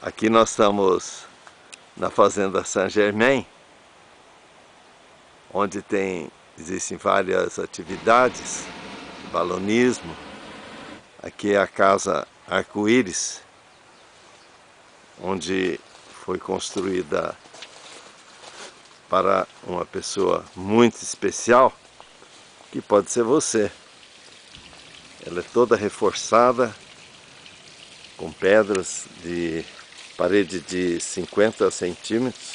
Aqui nós estamos na Fazenda Saint-Germain, onde existem várias atividades, balonismo. Aqui é a Casa Arco-Íris, onde foi construída para uma pessoa muito especial, que pode ser você. Ela é toda reforçada, com pedras de parede de 50 centímetros,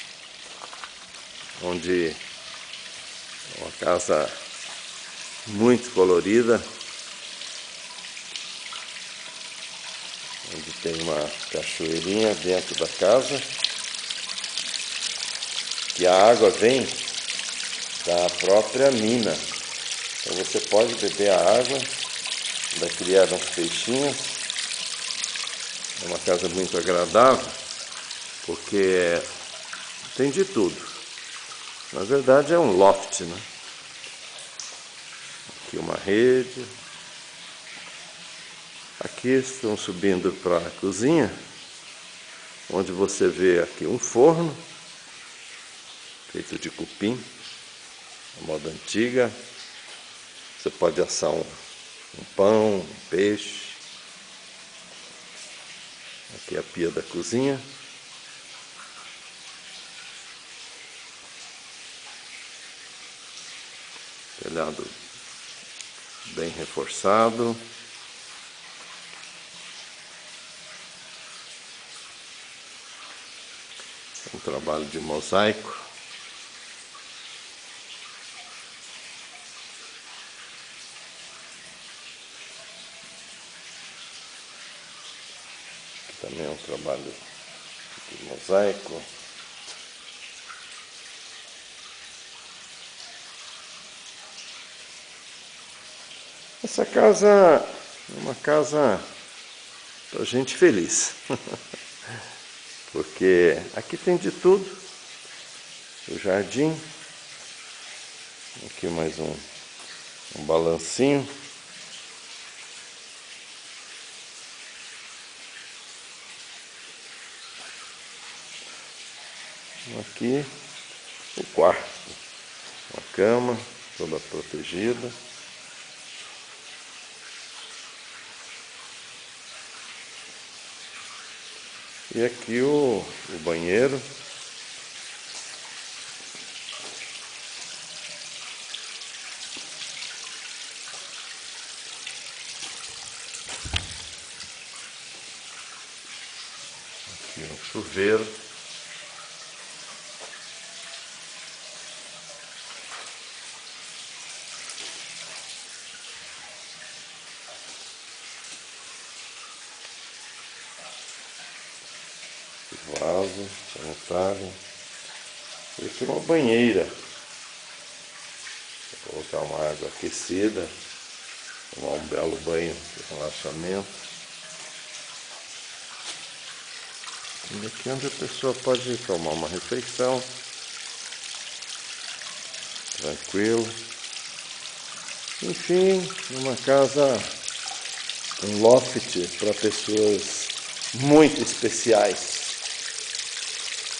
onde é uma casa muito colorida, onde tem uma cachoeirinha dentro da casa, que a água vem da própria mina. Então você pode beber a água, ainda criar uns peixinhos. É uma casa muito agradável, porque tem de tudo. Na verdade é um loft, né? Aqui uma rede. Aqui estão subindo para a cozinha, onde você vê aqui um forno feito de cupim, a moda antiga. Você pode assar um pão, um peixe. Aqui é a pia da cozinha. Telhado bem reforçado. Um trabalho de mosaico. Aqui também é um trabalho de mosaico. Essa casa é uma casa para gente feliz, porque aqui tem de tudo. O jardim, aqui mais um balancinho. Aqui o quarto, uma cama toda protegida. E aqui o banheiro. Aqui um chuveiro. Vaso sanitário. E aqui uma banheira. Vou colocar uma água aquecida, tomar um belo banho de relaxamento. E aqui onde a pessoa pode tomar uma refeição, tranquilo. Enfim, uma casa, um loft para pessoas muito especiais.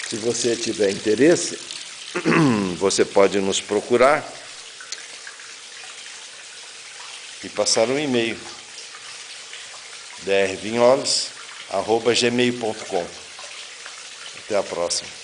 Se você tiver interesse, você pode nos procurar e passar um e-mail: drvinholes@gmail.com. Até a próxima.